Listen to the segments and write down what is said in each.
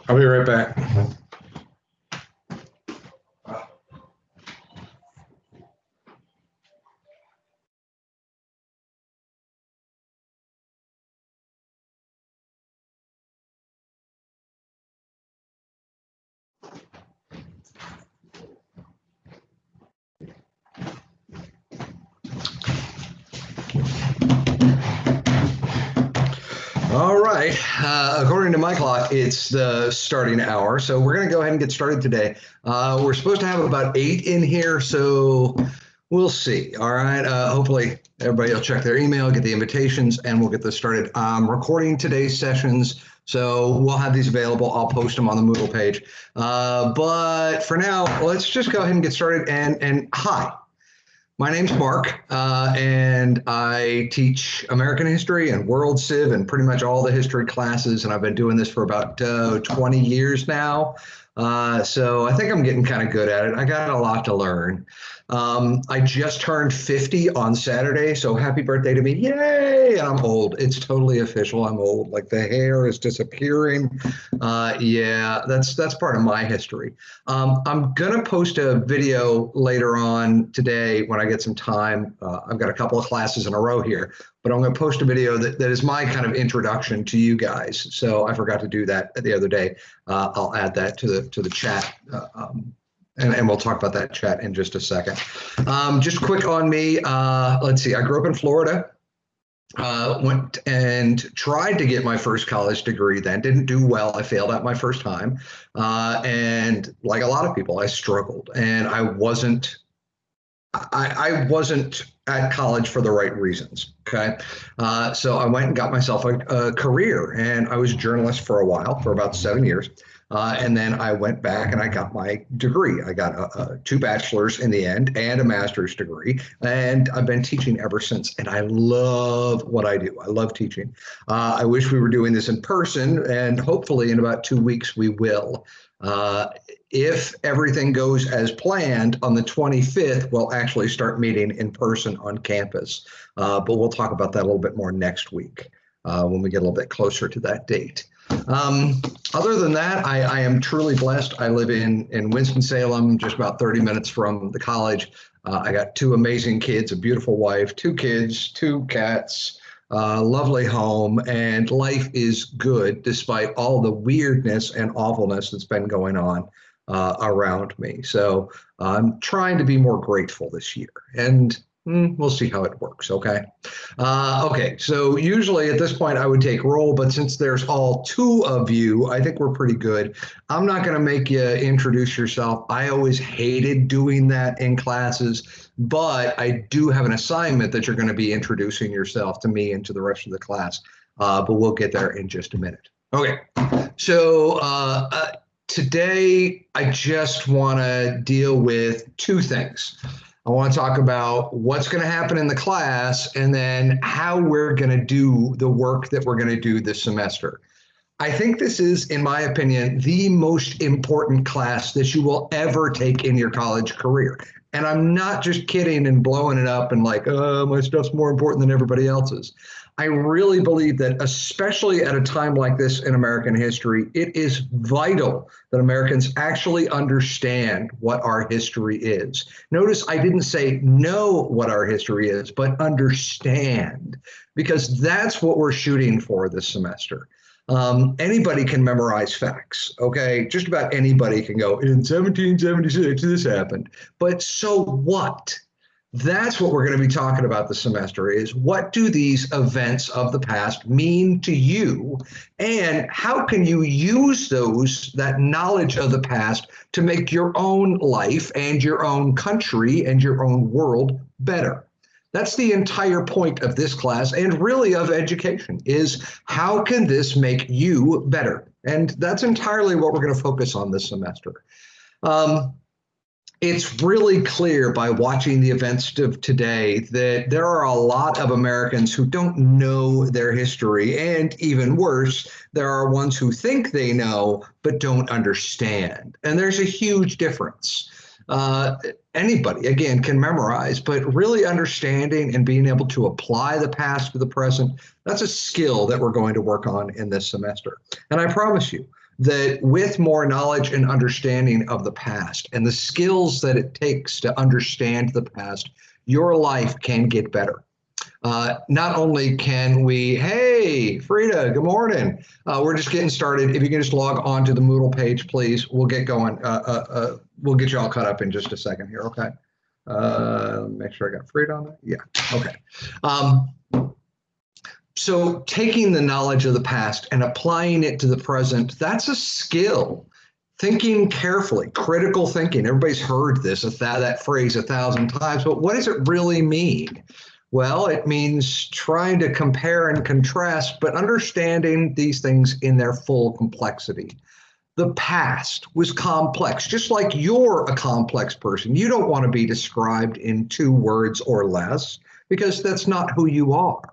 I'll be right back. All right. According to my clock, it's the starting hour. So we're going to go ahead and get started today. We're supposed to have about 8 in here, so we'll see. All right. Hopefully everybody will check their email, get the invitations, and we'll get this started. I'm recording today's sessions, so we'll have these available. I'll post them on the Moodle page. But for now, let's just go ahead and get started. And hi. My name's Mark, and I teach American history and world civ and pretty much all the history classes, and I've been doing this for about 20 years now. So I think I'm getting kind of good at it. I got a lot to learn. I just turned 50 on Saturday, so happy birthday to me. Yay! And I'm old. It's totally official. I'm old. Like the hair is disappearing. Yeah, that's part of my history. I'm going to post a video later on today when I get some time. I've got a couple of classes in a row here, but I'm going to post a video that is my kind of introduction to you guys. So I forgot to do that the other day. I'll add that to the chat. And we'll talk about that chat in just a second. Just quick on me. Let's see. I grew up in Florida. Went and tried to get my first college degree then. Didn't do well. I failed at my first time. And like a lot of people, I struggled. And I wasn't at college for the right reasons. Okay. So I went and got myself a career, and I was a journalist for a while, for about 7 years. And then I went back and I got my degree. I got 2 bachelors in the end and a master's degree. And I've been teaching ever since. And I love what I do. I love teaching. I wish we were doing this in person, and hopefully in about 2 weeks we will. If everything goes as planned, on the 25th, we'll actually start meeting in person on campus. But we'll talk about that a little bit more next week when we get a little bit closer to that date. Other than that, I am truly blessed. I live in Winston-Salem, just about 30 minutes from the college. I got 2 amazing kids, a beautiful wife, 2 kids, 2 cats, lovely home, and life is good despite all the weirdness and awfulness that's been going on around me. So I'm trying to be more grateful this year, and we'll see how it works. Okay. Okay. So usually at this point I would take roll, but since there's all 2 of you, I think we're pretty good. I'm not going to make you introduce yourself. I always hated doing that in classes, but I do have an assignment that you're going to be introducing yourself to me and to the rest of the class. But we'll get there in just a minute. Okay. So today I just want to deal with 2 things. I want to talk about what's going to happen in the class, and then how we're going to do the work that we're going to do this semester. I think this is, in my opinion, the most important class that you will ever take in your college career. And I'm not just kidding and blowing it up and like, oh, my stuff's more important than everybody else's. I really believe that, especially at a time like this in American history, it is vital that Americans actually understand what our history is. Notice I didn't say know what our history is, but understand, because that's what we're shooting for this semester. Anybody can memorize facts, okay? Just about anybody can go, in 1776, this happened. But so what? That's what we're going to be talking about this semester, is what do these events of the past mean to you, and how can you use that knowledge of the past to make your own life and your own country and your own world better. That's the entire point of this class, and really of education, is how can this make you better? And that's entirely what we're going to focus on this semester. It's really clear by watching the events of today that there are a lot of Americans who don't know their history, and even worse, there are ones who think they know but don't understand. And there's a huge difference. Anybody, again, can memorize, but really understanding and being able to apply the past to the present, that's a skill that we're going to work on in this semester. And I promise you, that with more knowledge and understanding of the past and the skills that it takes to understand the past, your life can get better. Not only can we, hey, Frida, good morning. We're just getting started. If you can just log on to the Moodle page, please, we'll get going. We'll get you all caught up in just a second here, okay? Make sure I got Frida on that. Yeah, okay. So taking the knowledge of the past and applying it to the present, that's a skill. Thinking carefully, critical thinking. Everybody's heard this, that phrase 1,000 times, but what does it really mean? Well, it means trying to compare and contrast, but understanding these things in their full complexity. The past was complex, just like you're a complex person. You don't want to be described in 2 words or less because that's not who you are.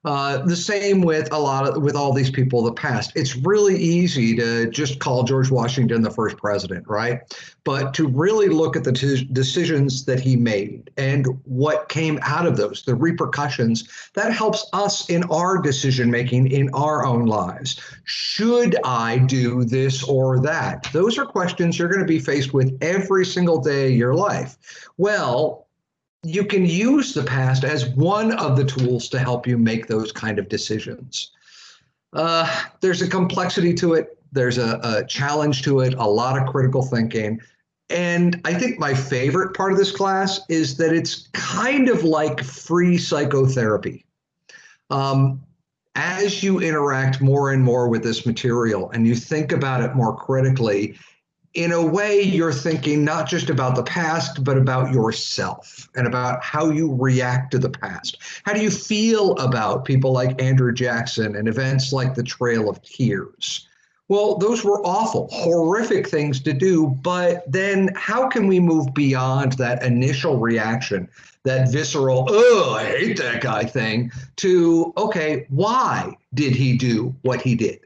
The same with with all these people of the past. It's really easy to just call George Washington the first president, right? But to really look at the decisions that he made and what came out of those, the repercussions, that helps us in our decision making in our own lives. Should I do this or that? Those are questions you're going to be faced with every single day of your life. Well, you can use the past as one of the tools to help you make those kind of decisions. There's a complexity to it. There's a challenge to it, a lot of critical thinking. And I think my favorite part of this class is that it's kind of like free psychotherapy. As you interact more and more with this material and you think about it more critically, in a way, you're thinking not just about the past, but about yourself and about how you react to the past. How do you feel about people like Andrew Jackson and events like the Trail of Tears? Well, those were awful, horrific things to do, but then how can we move beyond that initial reaction, that visceral, oh, I hate that guy thing, to, okay, why did he do what he did?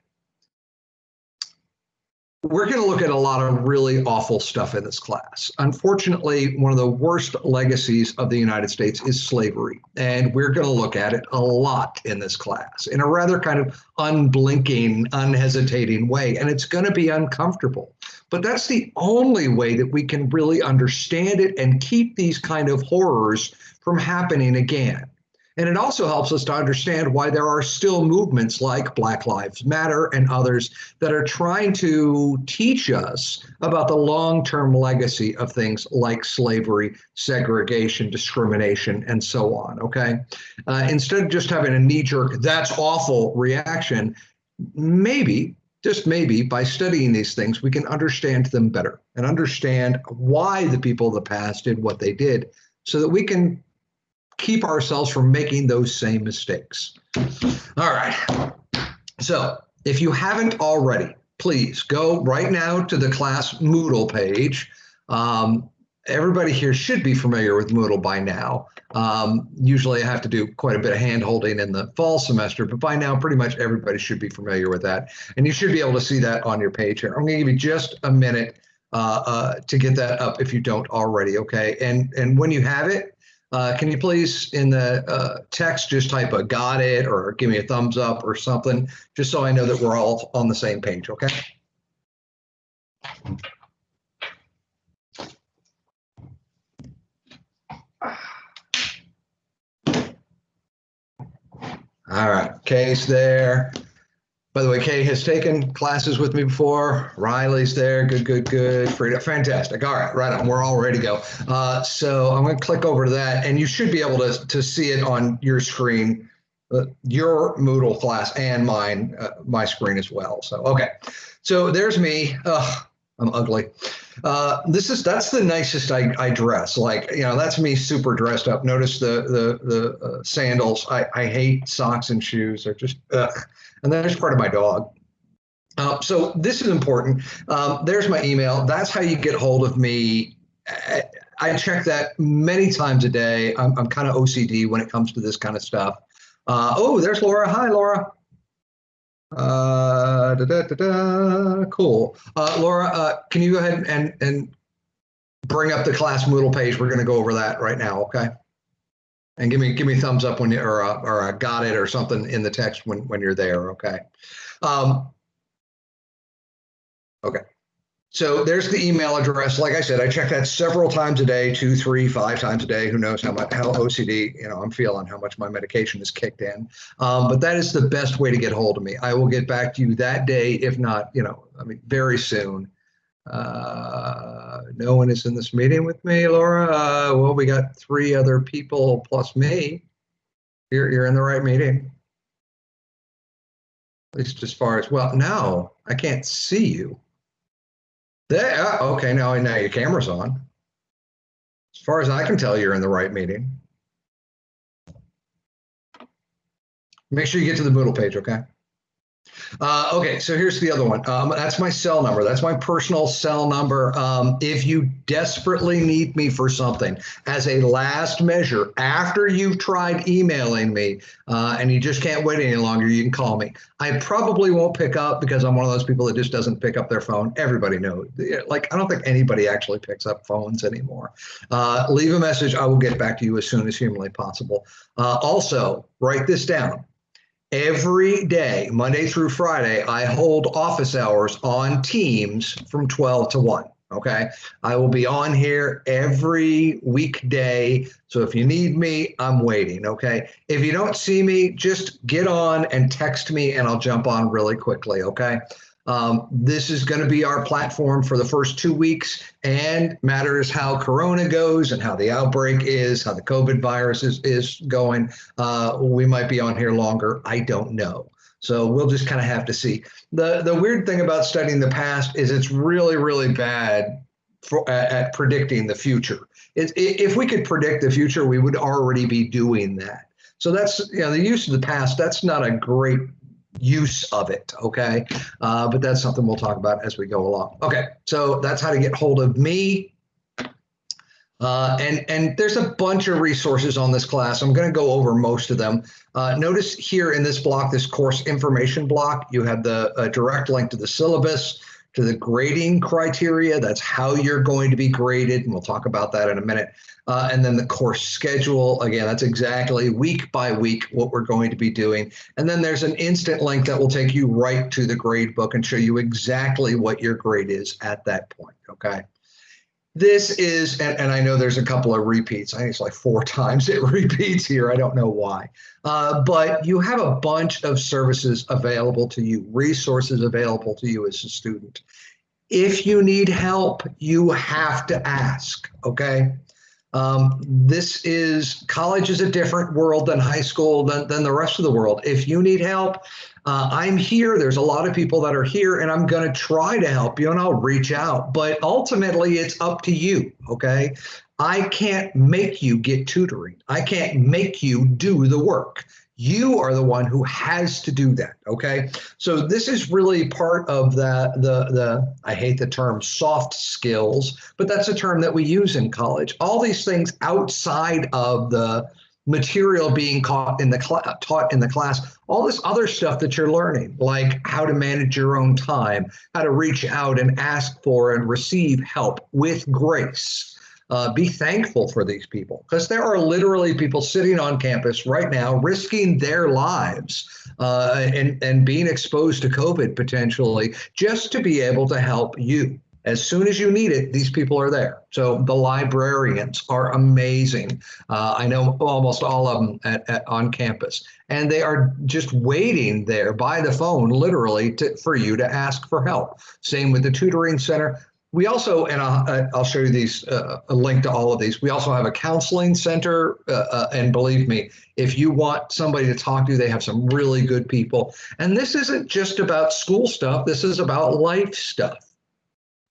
We're going to look at a lot of really awful stuff in this class. Unfortunately, one of the worst legacies of the United States is slavery. And we're going to look at it a lot in this class in a rather kind of unblinking, unhesitating way. And it's going to be uncomfortable. But that's the only way that we can really understand it and keep these kind of horrors from happening again. And it also helps us to understand why there are still movements like Black Lives Matter and others that are trying to teach us about the long-term legacy of things like slavery, segregation, discrimination, and so on, okay? Instead of just having a knee-jerk, that's awful reaction, maybe, just maybe, by studying these things, we can understand them better and understand why the people of the past did what they did so that we can keep ourselves from making those same mistakes. All right. So if you haven't already, please go right now to the class Moodle page. Everybody here should be familiar with Moodle by now. Usually I have to do quite a bit of hand holding in the fall semester, but by now pretty much everybody should be familiar with that. And you should be able to see that on your page here. I'm going to give you just a minute to get that up if you don't already, okay? And when you have it, can you please, in the text, just type a got it or give me a thumbs up or something, just so I know that we're all on the same page, okay? All right, Kay's there. By the way, Kay has taken classes with me before. Riley's there. Good, good, good. Frida, fantastic. All right, right on. We're all ready to go. So I'm going to click over to that, and you should be able to see it on your screen, your Moodle class and mine, my screen as well. So, okay. So there's me. Ugh, I'm ugly. That's the nicest I dress. Like, you know, that's me super dressed up. Notice the sandals. I hate socks and shoes. They're just, ugh. And there's part of my dog. So this is important. There's my email. That's how you get hold of me. I check that many times a day. I'm kind of OCD when it comes to this kind of stuff. Oh, there's Laura. Hi, Laura. Cool. Laura, can you go ahead and bring up the class Moodle page? We're going to go over that right now, okay? And give me a thumbs up when you or a got it or something in the text when you're there, okay? Okay. So there's the email address. Like I said, I check that several times a day, 2, 3, 5 times a day. Who knows how OCD I'm feeling, how much my medication is kicked in. But that is the best way to get hold of me. I will get back to you that day, if not, very soon. No one is in this meeting with me, Laura. Well, we got 3 other people plus me. You're in the right meeting. At least as far as, well, no, I can't see you. There, okay, now your camera's on. As far as I can tell, you're in the right meeting. Make sure you get to the Moodle page, okay? Okay, so here's the other one. That's my cell number. That's my personal cell number. If you desperately need me for something, as a last measure, after you've tried emailing me and you just can't wait any longer, you can call me. I probably won't pick up because I'm one of those people that just doesn't pick up their phone. Everybody knows. Like, I don't think anybody actually picks up phones anymore. Leave a message. I will get back to you as soon as humanly possible. Also, write this down. Every day, Monday through Friday, I hold office hours on Teams from 12 to 1. Okay. I will be on here every weekday. So if you need me, I'm waiting. Okay. If you don't see me, just get on and text me and I'll jump on really quickly. Okay. This is going to be our platform for the first 2 weeks, and matters how Corona goes and how the outbreak is, how the COVID virus is going. We might be on here longer. I don't know. So we'll just kind of have to see. The weird thing about studying the past is it's really, really bad at predicting the future. If we could predict the future, we would already be doing that. So that's, the use of the past, that's not a great use of it, okay? But that's something we'll talk about as we go along. Okay, so that's how to get hold of me. And there's a bunch of resources on this class. I'm going to go over most of them. Notice here in this block, this course information block, you have the direct link to the syllabus, to the grading criteria. That's how you're going to be graded, and we'll talk about that in a minute. And then the course schedule, again, that's exactly week by week what we're going to be doing. And then there's an instant link that will take you right to the grade book and show you exactly what your grade is at that point, okay? This is, and I know there's a couple of repeats. I think it's like 4 times it repeats here. I don't know why. But you have a bunch of services available to you, resources available to you as a student. If you need help, you have to ask, okay? College is a different world than high school, than the rest of the world. If you need help, I'm here. There's a lot of people that are here, and I'm going to try to help you, and I'll reach out. But ultimately, it's up to you, okay? I can't make you get tutoring. I can't make you do the work. You are the one who has to do that, okay? So this is really part of the I hate the term soft skills, but that's a term that we use in college. All these things outside of the material being taught in the class, all this other stuff that you're learning, like how to manage your own time, how to reach out and ask for and receive help with grace. Be thankful for these people, because there are literally people sitting on campus right now risking their lives and being exposed to COVID potentially just to be able to help you. As soon as you need it, these people are there. So the librarians are amazing. I know almost all of them on campus, and they are just waiting there by the phone, literally, for you to ask for help. Same with the tutoring center. We also, and I'll show you these, a link to all of these. We also have a counseling center, and believe me, if you want somebody to talk to, they have some really good people. And this isn't just about school stuff. This is about life stuff.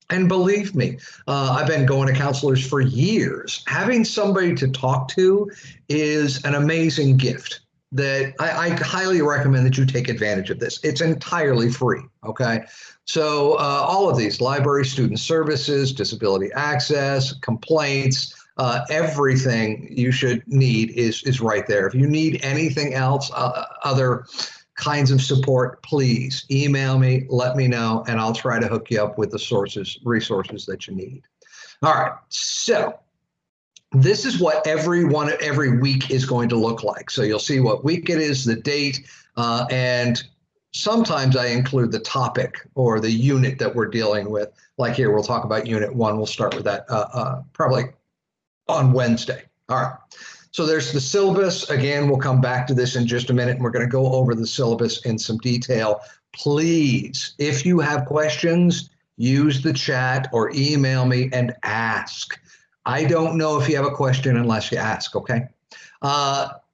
And believe me, I've been going to counselors for years. Having somebody to talk to is an amazing gift that I highly recommend that you take advantage of this. It's entirely free, okay? So all of these, library, student services, disability access, complaints, everything you should need is right there. If you need anything else, other kinds of support, please email me, let me know, and I'll try to hook you up with the resources that you need. All right, so this is what every week is going to look like. So you'll see what week it is, the date, and Sometimes I include the topic or the unit that we're dealing with. Like here, we'll talk about Unit 1. We'll start with that probably on Wednesday. All right. So there's the syllabus. Again, we'll come back to this in just a minute, and we're going to go over the syllabus in some detail. Please, if you have questions, use the chat or email me and ask. I don't know if you have a question unless you ask, okay?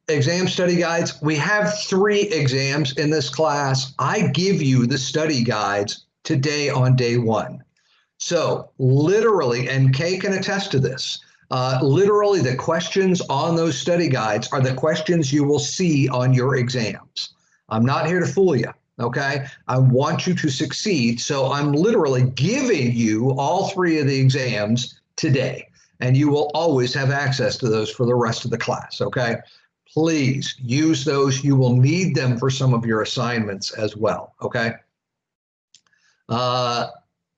Exam study guides. We have 3 exams in this class. I give you the study guides today on day 1. So literally, and Kay can attest to this, literally the questions on those study guides are the questions you will see on your exams. I'm not here to fool you, okay? I want you to succeed, so I'm literally giving you all 3 of the exams today, and you will always have access to those for the rest of the class, okay? Please use those. You will need them for some of your assignments as well, okay?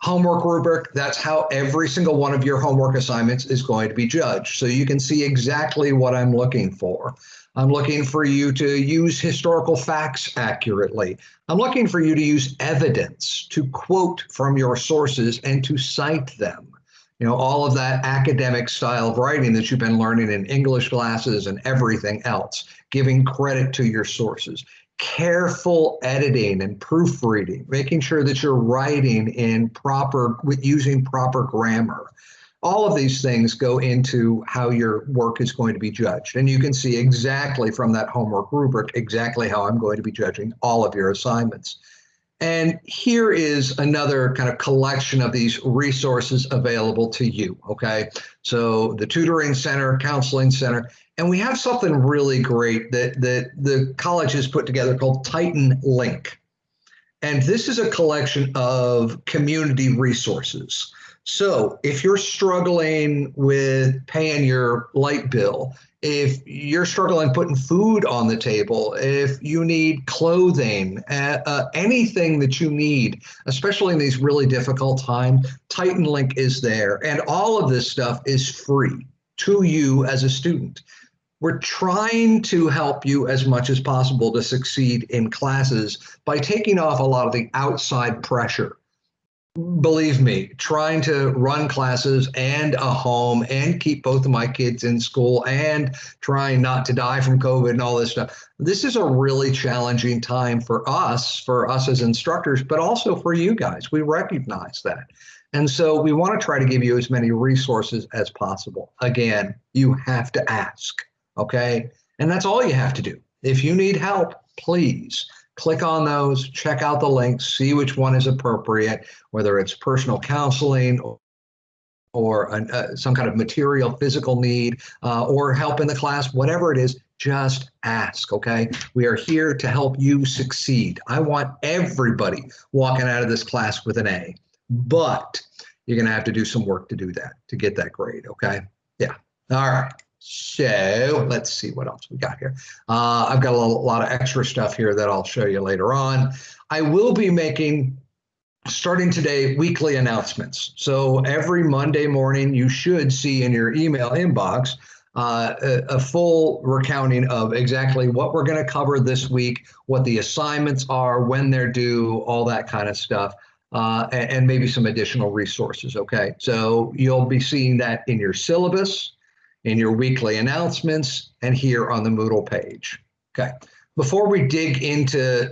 Homework rubric, that's how every single one of your homework assignments is going to be judged. So you can see exactly what I'm looking for. I'm looking for you to use historical facts accurately. I'm looking for you to use evidence, to quote from your sources and to cite them. You know, all of that academic style of writing that you've been learning in English classes and everything else, giving credit to your sources. Careful editing and proofreading, making sure that you're writing in using proper grammar. All of these things go into how your work is going to be judged. And you can see exactly from that homework rubric exactly how I'm going to be judging all of your assignments. And here is another kind of collection of these resources available to you, okay? So the Tutoring Center, Counseling Center, and we have something really great that the college has put together called Titan Link. And this is a collection of community resources. So if you're struggling with paying your light bill, if you're struggling putting food on the table, if you need clothing, anything that you need, especially in these really difficult times, Titan Link is there. And all of this stuff is free to you as a student. We're trying to help you as much as possible to succeed in classes by taking off a lot of the outside pressure. Believe me, trying to run classes and a home and keep both of my kids in school and trying not to die from COVID and all this stuff. This is a really challenging time for us as instructors, but also for you guys. We recognize that. And so we want to try to give you as many resources as possible. Again, you have to ask, okay? And that's all you have to do. If you need help, please click on those, check out the links, see which one is appropriate, whether it's personal counseling or some kind of material physical need or help in the class, whatever it is, just ask, okay? We are here to help you succeed. I want everybody walking out of this class with an A, but you're gonna have to do some work to do that, to get that grade, okay? Yeah, all right. So let's see what else we got here. I've got a lot of extra stuff here that I'll show you later on. I will be making, starting today, weekly announcements. So every Monday morning, you should see in your email inbox a full recounting of exactly what we're going to cover this week, what the assignments are, when they're due, all that kind of stuff. And maybe some additional resources, okay? So you'll be seeing that in your syllabus, in your weekly announcements, and here on the Moodle page. Okay, before we dig into